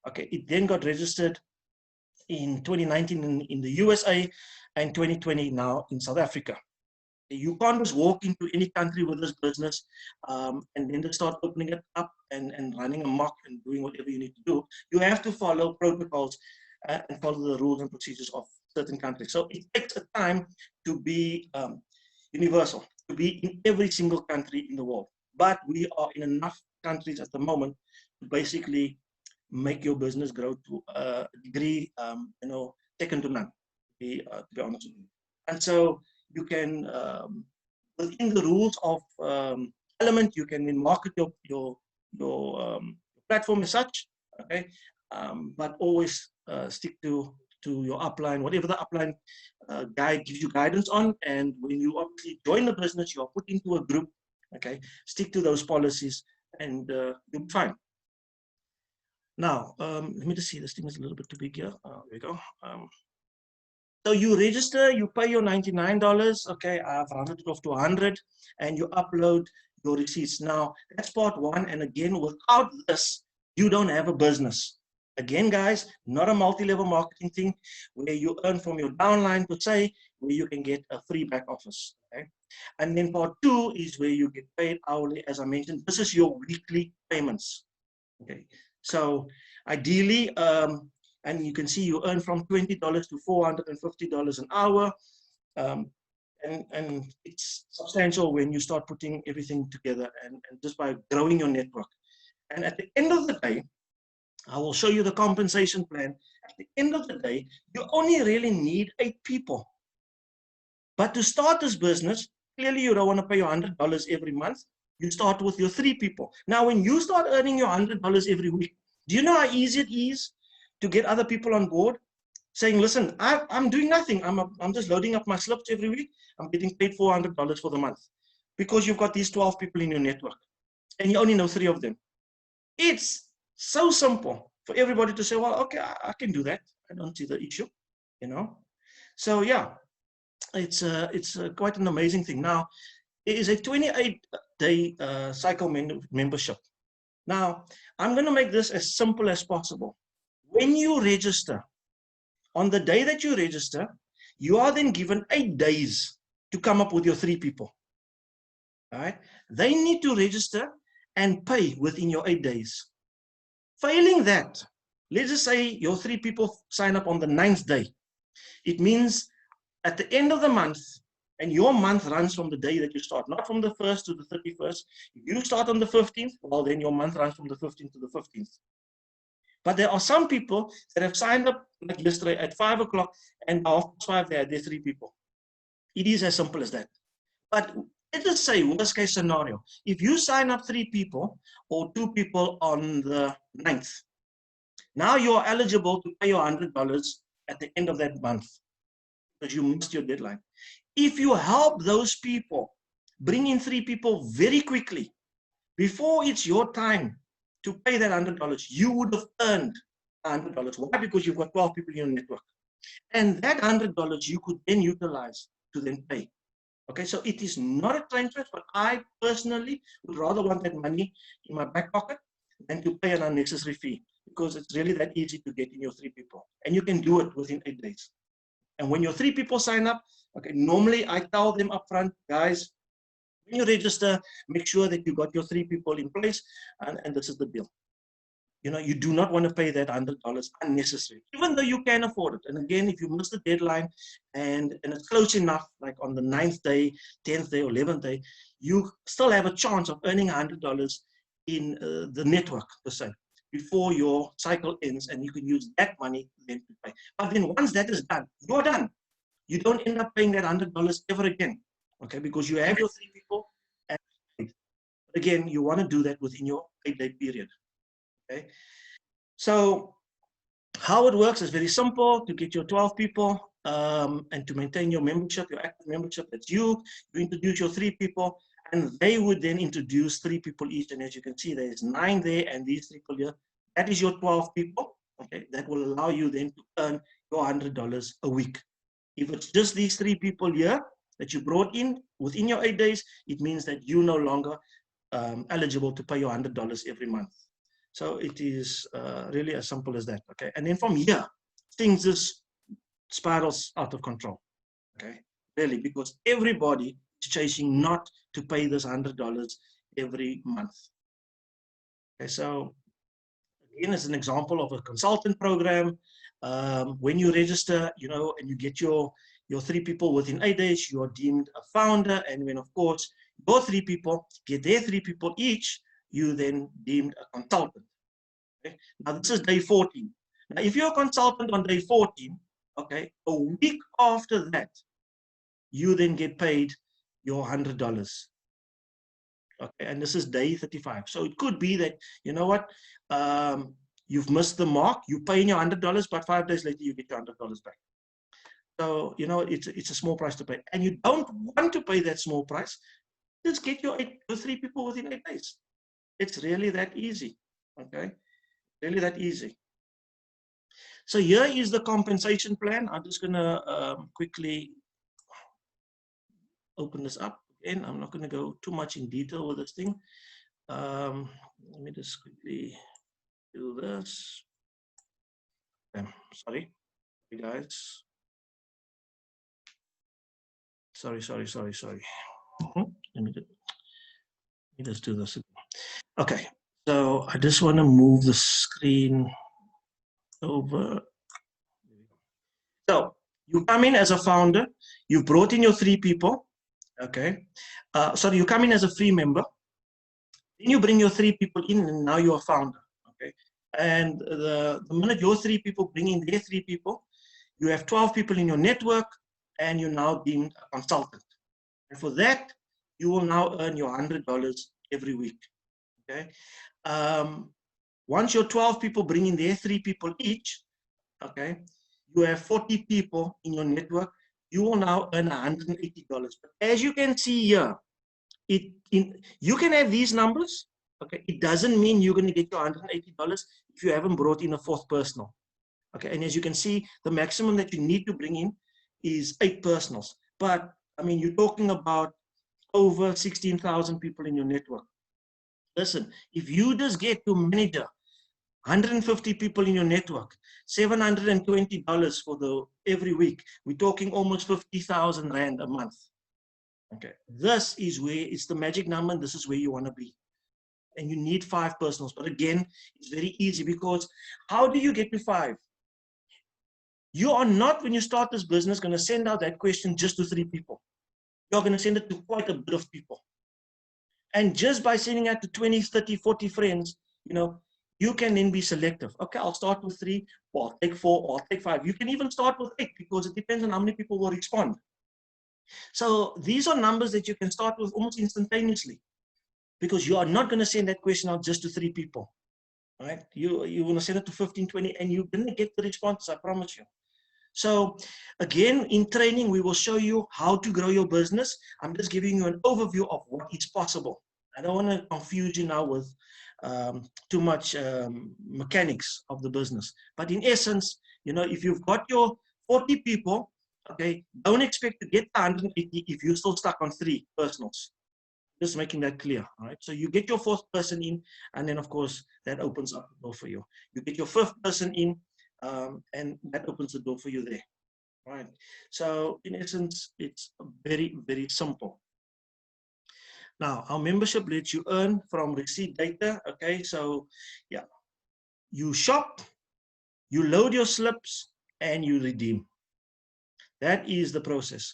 Okay. It then got registered in 2019 in the USA, and 2020 now in South Africa. You can't just walk into any country with this business and then just start opening it up and running amok and doing whatever you need to do. You have to follow protocols and follow the rules and procedures of certain countries. So it takes a time to be universal, to be in every single country in the world. But we are in enough countries at the moment to basically make your business grow to a degree, second to none, to be honest with you. And so you can, within the rules of Elamant, you can market your platform as such, okay? But always stick to your upline, whatever the upline guide gives you guidance on. And when you obviously join the business, you are put into a group, okay? Stick to those policies and you'll be fine. Now, let me just see, this thing is a little bit too big here. There we go. So you register, you pay your $99, okay, I've rounded it off to 100, and you upload your receipts. Now, that's part one, and again, without this, you don't have a business. Again, guys, not a multi-level marketing thing where you earn from your downline per se, where you can get a free back office, okay? And then part two is where you get paid hourly, as I mentioned. This is your weekly payments, okay? So ideally, and you can see you earn from $20 to $450 an hour. And it's substantial when you start putting everything together and just by growing your network. And at the end of the day, I will show you the compensation plan. At the end of the day, you only really need 8 people. But to start this business, clearly you don't want to pay your $100 every month. You start with your 3 people. Now, when you start earning your $100 every week, do you know how easy it is to get other people on board, saying, listen, I'm doing nothing. I'm just loading up my slips every week. I'm getting paid $400 for the month because you've got these 12 people in your network and you only know 3 of them. It's so simple for everybody to say, well, okay, I can do that. I don't see the issue, So yeah, it's quite an amazing thing. Now, it is a 28-day cycle membership. Now, I'm going to make this as simple as possible. When you register, on the day that you register, you are then given 8 days to come up with your 3 people. All right? They need to register and pay within your 8 days. Failing that, let's just say your 3 people sign up on the 9th day. It means at the end of the month, and your month runs from the day that you start, not from the 1st to the 31st. If you start on the 15th, well, then your month runs from the 15th to the 15th. But there are some people that have signed up like yesterday at 5 o'clock, and after 5 they had their 3 people. It is as simple as that. But let's just say, worst case scenario, if you sign up 3 people or 2 people on the 9th, now you're eligible to pay your $100 at the end of that month because you missed your deadline. If you help those people bring in 3 people very quickly, before it's your time to pay that $100, you would have earned $100. Why? Because you've got 12 people in your network. And that $100 you could then utilize to then pay. Okay, so it is not a time transfer, but I personally would rather want that money in my back pocket than to pay an unnecessary fee, because it's really that easy to get in your 3 people. And you can do it within 8 days. And when your 3 people sign up, okay, normally I tell them up front, guys, When you register, make sure that you got your 3 people in place, and this is the deal. You do not want to pay that $100 unnecessary, even though you can afford it. And again, if you miss the deadline and it's close enough, like on the 9th day, 10th day, or 11th day, you still have a chance of earning $100 in the network per se before your cycle ends, and you can use that money then to pay. But then once that is done, you're done. You don't end up paying that $100 ever again, okay? Because you have your 3 people, and again, you want to do that within your 8-day period. Okay, so how it works is very simple. To get your 12 people and to maintain your membership, your active membership, that's you introduce your 3 people, and they would then introduce 3 people each. And as you can see, there's 9 there and these 3 people here. That is your 12 people. Okay, that will allow you then to earn your $100 a week. If it's just these 3 people here that you brought in within your 8 days, it means that you're no longer eligible to pay your $100 every month. So it is really as simple as that, okay? And then from here, things just spirals out of control, okay? Really, because everybody is chasing not to pay this $100 every month. Okay, so again, as an example of a consultant program, when you register, and you get your 3 people within 8 days, you are deemed a founder. And when, of course, your 3 people get their 3 people each, you then deemed a consultant. Okay? Now this is day 14. Now if you're a consultant on day 14, okay, a week after that, you then get paid your $100. Okay, and this is day 35. So it could be that, you know what, you've missed the mark, you pay in your $100, but 5 days later you get your $100 back. So, it's a small price to pay. And you don't want to pay that small price, just get your 3 people within 8 days. It's really that easy, okay? Really that easy. So here is the compensation plan. I'm just going to quickly open this up again. I'm not going to go too much in detail with this thing. Let me just quickly do this. Sorry, guys. Sorry. Let me just do this. Okay, so I just want to move the screen over. So you come in as a founder, you brought in your 3 people, okay? Sorry, you come in as a free member, then you bring your 3 people in, and now you're a founder, okay? And the minute your 3 people bring in their 3 people, you have 12 people in your network, and you're now deemed a consultant. And for that, you will now earn your $100 every week, okay? Once your 12 people bring in their 3 people each, okay, you have 40 people in your network, you will now earn $180. But as you can see here, you can have these numbers, okay? It doesn't mean you're going to get your $180 if you haven't brought in a 4th personal, okay? And as you can see, the maximum that you need to bring in is 8 personals. But, I mean, you're talking about over 16,000 people in your network. Listen, if you just get to manager 150 people in your network, $720 for every week. We're talking almost 50,000 Rand a month. Okay, this is where it's the magic number, and this is where you want to be. And you need 5 personals. But again, it's very easy, because how do you get to 5? You are not, when you start this business, going to send out that question just to 3 people. You're going to send it to quite a bit of people. And just by sending out to 20, 30, 40 friends, you can then be selective. Okay, I'll start with 3, or I'll take 4, or I'll take 5. You can even start with 8, because it depends on how many people will respond. So these are numbers that you can start with almost instantaneously, because you are not going to send that question out just to 3 people, right? You want to send it to 15, 20, and you're going to get the responses, I promise you. So again, in training, we will show you how to grow your business. I'm just giving you an overview of what is possible. I don't want to confuse you now with too much mechanics of the business. But in essence, if you've got your 40 people, okay, don't expect to get 180 if you're still stuck on 3 personals. Just making that clear, all right? So you get your 4th person in, and then, of course, that opens up the door for you. You get your 5th person in, and that opens the door for you there, right? So in essence, it's very, very simple. Now, our membership lets you earn from receipt data. Okay, so yeah, you shop, you load your slips, and you redeem. That is the process.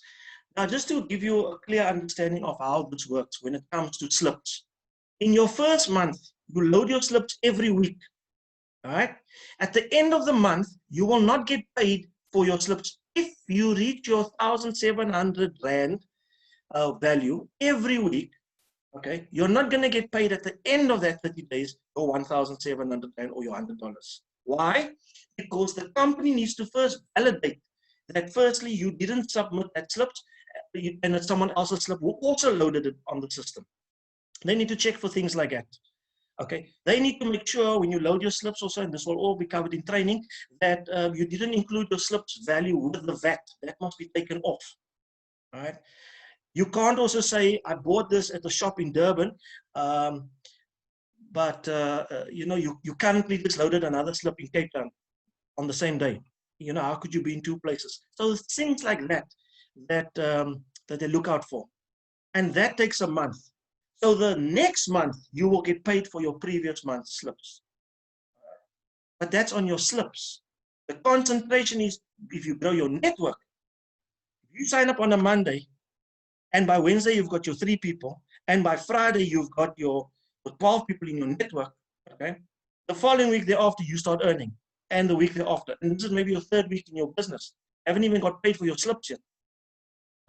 Now, just to give you a clear understanding of how this works when it comes to slips. In your first month, you load your slips every week. All right. At the end of the month, you will not get paid for your slips. If you reach your 1,700 Rand value every week, okay, you're not going to get paid at the end of that 30 days your 1,700 Rand or your $100. Why? Because the company needs to first validate that firstly, you didn't submit that slips and that someone else's slip who also loaded it on the system. They need to check for things like that. Okay, they need to make sure when you load your slips also, and this will all be covered in training, that you didn't include your slips value with the VAT. That must be taken off. All right. You can't also say, I bought this at the shop in Durban, but you know, you currently just loaded another slip in Cape Town on the same day. You know, how could you be in two places? So things like that, that they look out for. And that takes a month. So the next month, you will get paid for your previous month's slips. But that's on your slips. The concentration is if you grow your network. If you sign up on a Monday, and by Wednesday, you've got your 3 people, and by Friday, you've got your 12 people in your network, okay? The following week thereafter, you start earning, and the week thereafter. And this is maybe your 3rd week in your business. Haven't even got paid for your slips yet.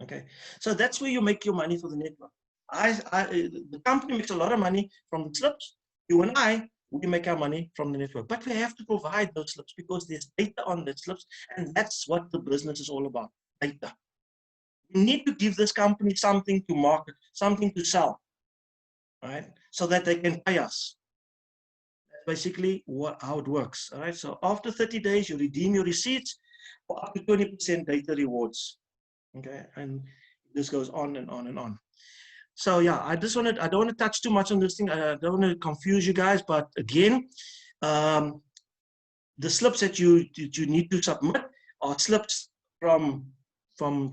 Okay, so that's where you make your money for the network. The company makes a lot of money from the slips. You and I, we make our money from the network. But we have to provide those slips because there's data on the slips, and that's what the business is all about, data. We need to give this company something to market, something to sell, right? So that they can pay us. That's basically how it works, all right? So after 30 days, you redeem your receipts for up to 20% data rewards, okay? And this goes on and on and on. So yeah, I don't want to touch too much on this thing. I don't want to confuse you guys, but again, the slips that you need to submit are slips from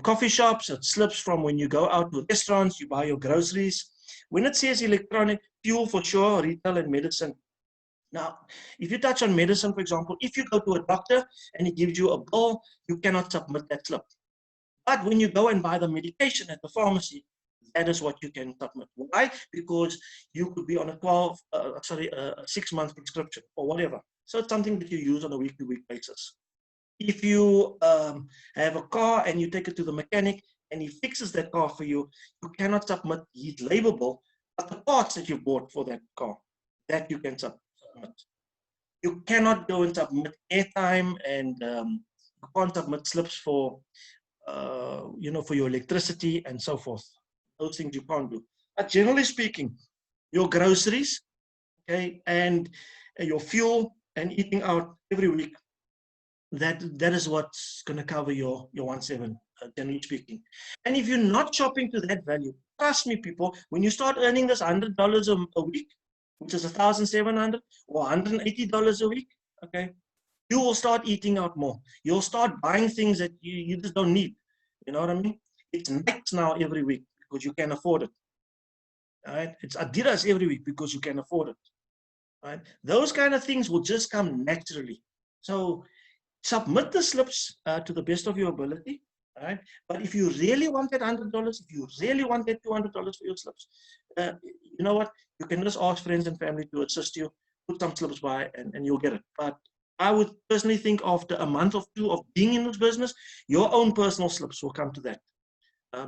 coffee shops. It's slips from when you go out to restaurants, you buy your groceries. When it says electronic, fuel for sure, retail and medicine. Now, if you touch on medicine, for example, if you go to a doctor and he gives you a bill, you cannot submit that slip. But when you go and buy the medication at the pharmacy, that is what you can submit. Why? Because you could be on a 6-month prescription or whatever. So it's something that you use on a week-to-week basis. If you have a car and you take it to the mechanic and he fixes that car for you, you cannot submit his labor bill, but the parts that you bought for that car, that you can submit. You cannot go and submit airtime, and you can't submit slips for you know, for your electricity and so forth. Those things you can't do. But generally speaking, your groceries, okay, and your fuel and eating out every week, that is what's going to cover your 1.7, generally speaking. And if you're not shopping to that value, trust me, people, when you start earning this $100 a week, which is 1,700 or $180 a week, okay, you will start eating out more. You'll start buying things that you just don't need. You know what I mean? It's Nikes now every week because you can afford it. All right? It's Adidas every week because you can afford it. All right? Those kind of things will just come naturally. So submit the slips to the best of your ability. All right? But if you really want that $100, if you really want that $200 for your slips, you know what? You can just ask friends and family to assist you, put some slips by, and you'll get it. But I would personally think after a month or 2 of being in this business, your own personal slips will come to that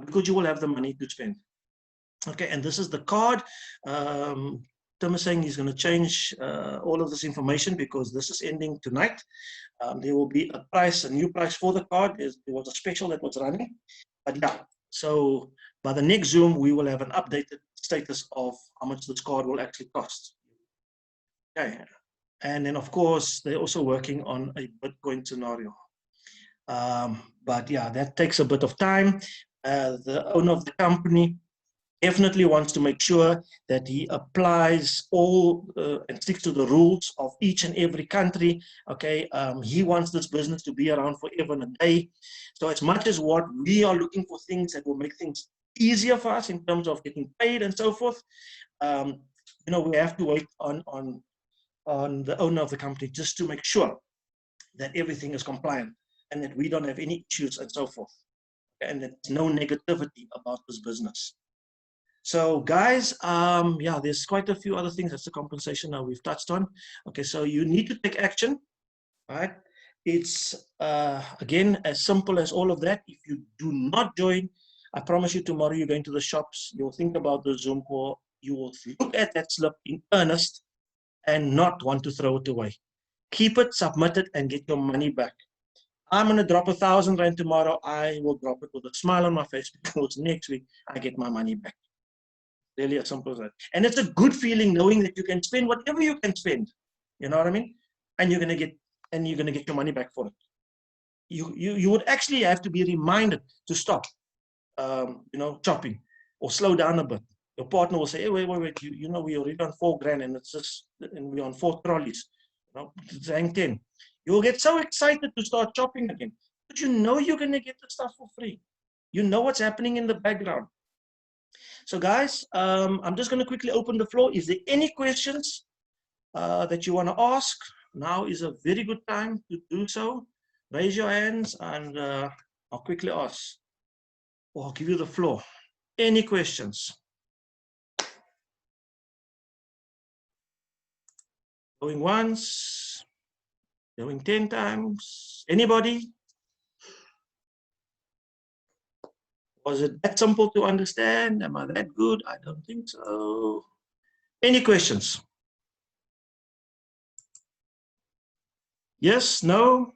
because you will have the money to spend. Okay, and this is the card. Tim is saying he's going to change all of this information because this is ending tonight. There will be a new price for the card. There was a special that was running. But yeah, so by the next Zoom, we will have an updated status of how much this card will actually cost. Okay. And then, of course, they're also working on a Bitcoin scenario. But yeah, that takes a bit of time. The owner of the company definitely wants to make sure that he applies all and sticks to the rules of each and every country. Okay, he wants this business to be around forever and a day. So as much as what we are looking for things that will make things easier for us in terms of getting paid and so forth, we have to wait on the owner of the company just to make sure that everything is compliant and that we don't have any issues and so forth, and that there's no negativity about this business. So guys, there's quite a few other things. That's the compensation now we've touched on. Okay, so you need to take action, right? It's, again, as simple as all of that. If you do not join, I promise you tomorrow you're going to the shops, you'll think about the Zoom call, you will look at that slip in earnest and not want to throw it away. Keep it, submit it, and get your money back. I'm going to drop 1,000 Rand tomorrow. I will drop it with a smile on my face because next week I get my money back. Really as simple as that. And it's a good feeling knowing that you can spend whatever you can spend. You know what I mean? And you're gonna get your money back for it. You would actually have to be reminded to stop, chopping or slow down a bit. Your partner will say, hey, wait, we're already on 4 grand and we're on 4 trolleys. It's hang 10. You'll get so excited to start chopping again, but you're gonna get the stuff for free. You know what's happening in the background. So guys, I'm just going to quickly open the floor. Is there any questions that you want to ask? Now is a very good time to do so. Raise your hands and I'll quickly ask. Or I'll give you the floor. Any questions? Going once, going 10 times. Anybody? Was it that simple to understand? Am I that good? I don't think so. Any questions? Yes, no?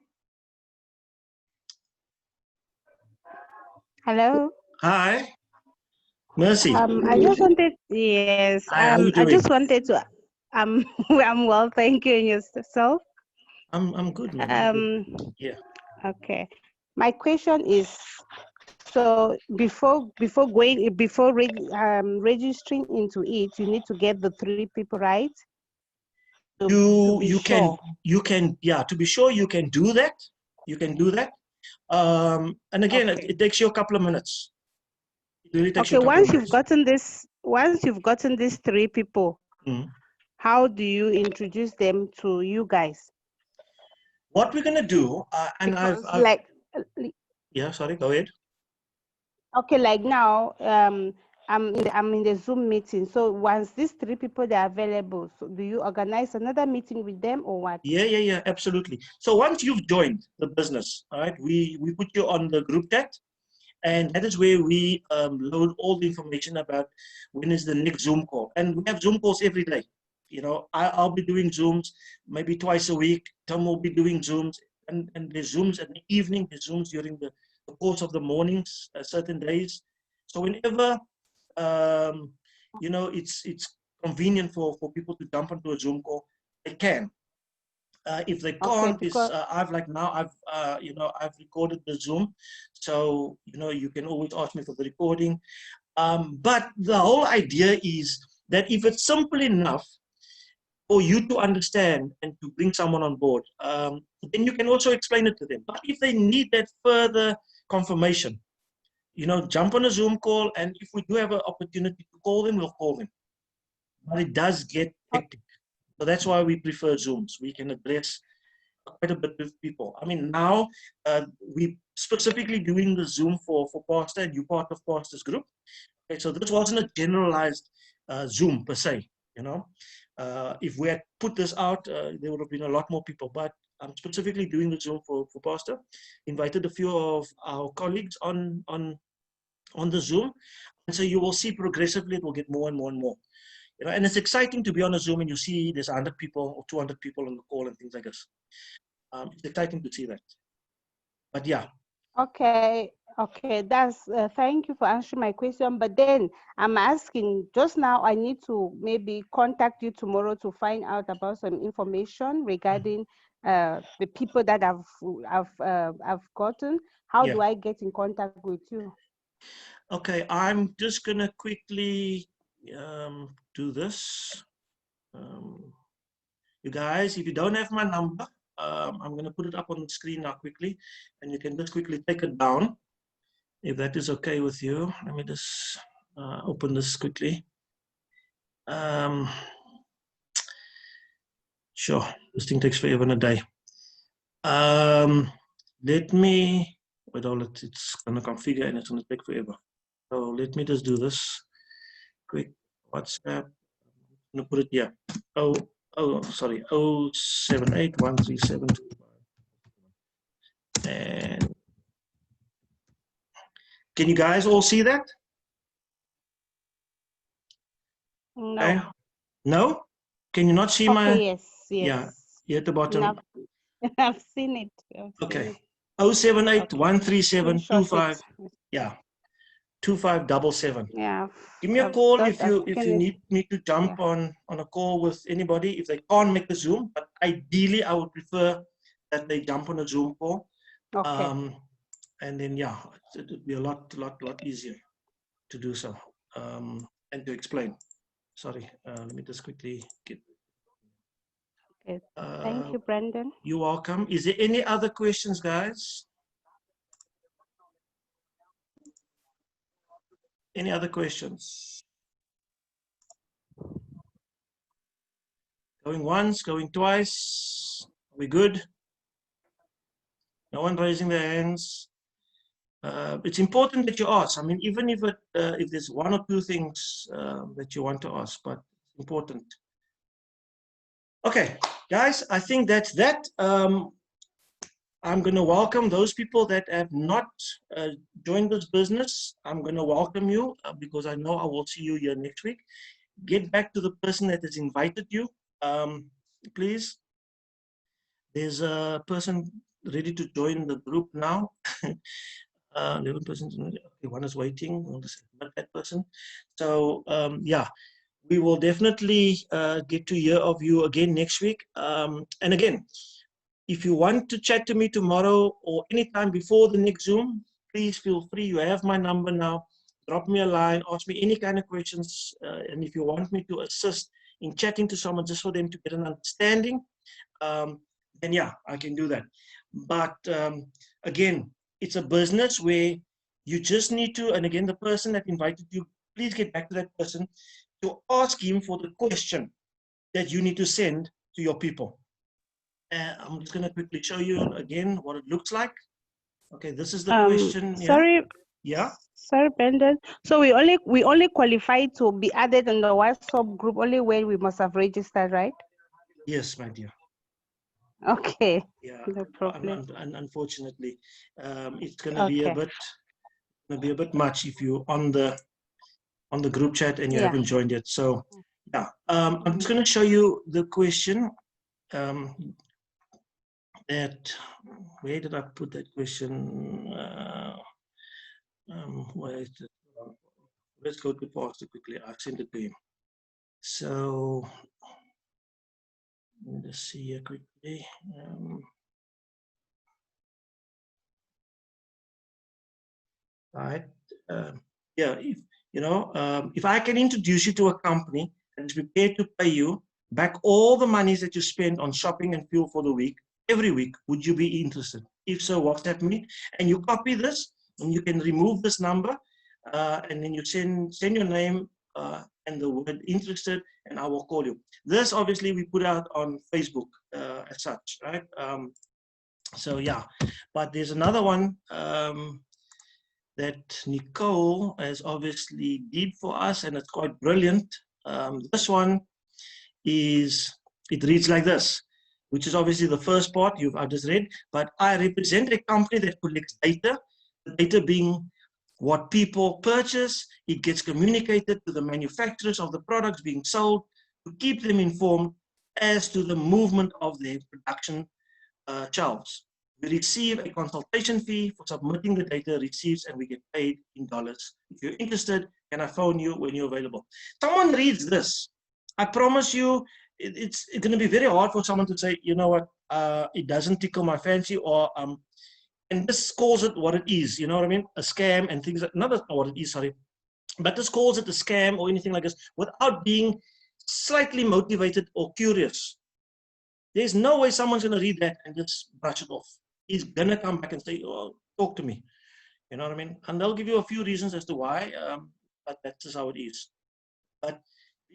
Hello. Hi. Mercy. I just wanted, yes. Hi, how you doing? I just wanted to. I'm well, thank you. And yourself? I'm good, man. I'm good. Yeah. Okay. My question is, so before registering into it, you need to get the 3 people, right? To be sure, you can do that. You can do that. And again, okay. it takes you a couple of minutes. It really takes Okay, you a couple once of minutes. you've gotten these 3 people, how do you introduce them to you guys? What we're gonna do, and because I've like yeah, sorry, go ahead. Okay, like now, I'm in the Zoom meeting. So once these 3 people they are available, so do you organize another meeting with them or what? Yeah, absolutely. So once you've joined the business, all right, we put you on the group chat, and that is where we load all the information about when is the next Zoom call. And we have Zoom calls every day. I'll be doing Zooms maybe twice a week. Tom will be doing Zooms, and there's Zooms in the evening, there's Zooms during the course of the mornings, certain days. So whenever, it's convenient for people to jump onto a Zoom call, they can. If they can't, because I've recorded the Zoom, so you can always ask me for the recording. But the whole idea is that if it's simple enough for you to understand and to bring someone on board, then you can also explain it to them. But if they need that further confirmation, jump on a Zoom call, and if we do have an opportunity to call them, we'll call them. But it does get hectic. So that's why we prefer Zooms. We can address quite a bit of people. I mean, now we specifically doing the Zoom for Pastor, and you're part of Pastor's group. Okay, so this wasn't a generalized Zoom per se. If we had put this out, there would have been a lot more people. But I'm specifically doing the Zoom for Pastor. Invited a few of our colleagues on the Zoom, and so you will see progressively it will get more and more and more. And it's exciting to be on a Zoom and you see there's 100 people or 200 people on the call and things like this. It's exciting to see that. But yeah. Okay, that's thank you for answering my question. But then I'm asking, just now I need to maybe contact you tomorrow to find out about some information regarding the people that I've gotten. How do I get in contact with you? Okay, I'm just gonna quickly do this. You guys, if you don't have my number, I'm gonna put it up on the screen now quickly, and you can just quickly take it down. If that is okay with you, let me just open this quickly. Sure, this thing takes forever and a day. Let me, wait, it's going to configure and it's going to take forever. So let me just do this quick. WhatsApp, I'm going to put it here. Sorry, 0781372. And can you guys all see that? No. Okay. No? Can you not see my? Okay, yes, yes. Yeah, here at the bottom. No, I've seen it. Okay. Seen it. 0781372. Yeah, 2577. Yeah. Give me a I've call got- if you I've seen it. need me to jump on a call with anybody if they can't make the Zoom. But ideally, I would prefer that they jump on a Zoom call. Okay. And then yeah, it would be a lot easier to do so and to explain. Sorry, let me just quickly get. Okay. Thank you, Brandon. You're welcome. Is there any other questions, guys? Any other questions? Going once, going twice. Are we good? No one raising their hands. It's important that you ask. I mean, even if there's one or two things that you want to ask, but it's important. Okay, guys, I think that's that. I'm going to welcome those people that have not joined this business. I'm going to welcome you because I know I will see you here next week. Get back to the person that has invited you, please. There's a person ready to join the group now. 11 persons. Okay, one is waiting. Not that person. So yeah, we will definitely get to hear of you again next week. And again, if you want to chat to me tomorrow or anytime before the next Zoom, please feel free. You have my number now. Drop me a line, ask me any kind of questions. And if you want me to assist in chatting to someone just for them to get an understanding, then yeah, I can do that. But again, it's a business where you just need to, and again, the person that invited you, please get back to that person to ask him for the question that you need to send to your people. I'm just going to quickly show you again what it looks like. Okay, this is the question. Sorry. Yeah. Sorry, Brandon. So we only qualify to be added in the WhatsApp group only when we must have registered, right? Yes, my dear. Okay. Yeah. No problem. Unfortunately, it's going to be a bit much if you're on the group chat and you haven't joined yet. So yeah, I'm just going to show you the question. Where did I put that question? Where is it? Let's go to Pastor quickly. I sent it to him. So let me just see here quickly. Right. Yeah. If I can introduce you to a company that is prepared to pay you back all the monies that you spend on shopping and fuel for the week, every week, would you be interested? If so, WhatsApp me, and you copy this, and you can remove this number, and then you send your name and the word interested, and I will call you. This obviously we put out on Facebook as such, right? So yeah, but there's another one that Nicole has obviously did for us, and it's quite brilliant. This one it reads like this, which is obviously the first part I've just read, but I represent a company that collects data, the data being what people purchase. It gets communicated to the manufacturers of the products being sold to keep them informed as to the movement of their production shelves. We receive a consultation fee for submitting the data receipts, and we get paid in dollars. If you're interested, can I phone you when you're available? Someone reads this. I promise you, it's going to be very hard for someone to say, you know what, it doesn't tickle my fancy, or and this calls it what it is. You know what I mean? A scam and things like, not what it is, sorry, but this calls it a scam or anything like this without being slightly motivated or curious. There's no way someone's going to read that and just brush it off. He's going to come back and say, oh, talk to me. You know what I mean? And they'll give you a few reasons as to why, but that's just how it is. But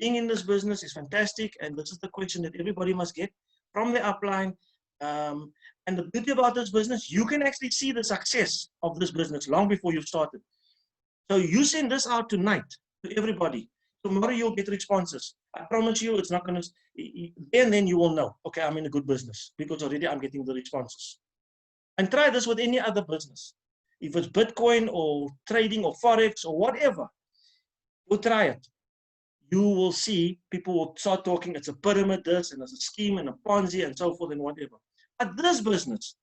being in this business is fantastic, and this is the question that everybody must get from the upline. And the beauty about this business, you can actually see the success of this business long before you've started. So you send this out tonight to everybody. Tomorrow you'll get responses. I promise you, it's not going to. And then you will know, okay, I'm in a good business because already I'm getting the responses. And try this with any other business. If it's Bitcoin or trading or Forex or whatever, we'll try it. You will see people will start talking, it's a pyramid, this, and there's a scheme and a Ponzi and so forth and whatever. But this business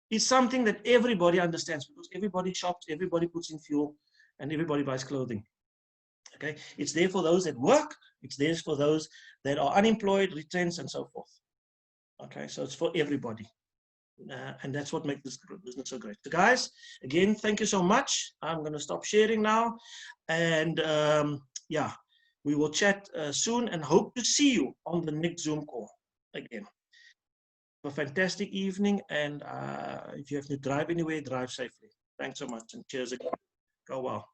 is something that everybody understands because everybody shops, everybody puts in fuel, and everybody buys clothing. Okay, it's there for those that work, it's there for those that are unemployed, retrenched, and so forth. Okay, so it's for everybody. And that's what makes this business so great. So guys, again, thank you so much. I'm going to stop sharing now. And yeah, we will chat soon and hope to see you on the next Zoom call again. Have a fantastic evening. And if you have to drive anywhere, drive safely. Thanks so much. And cheers again. Go well.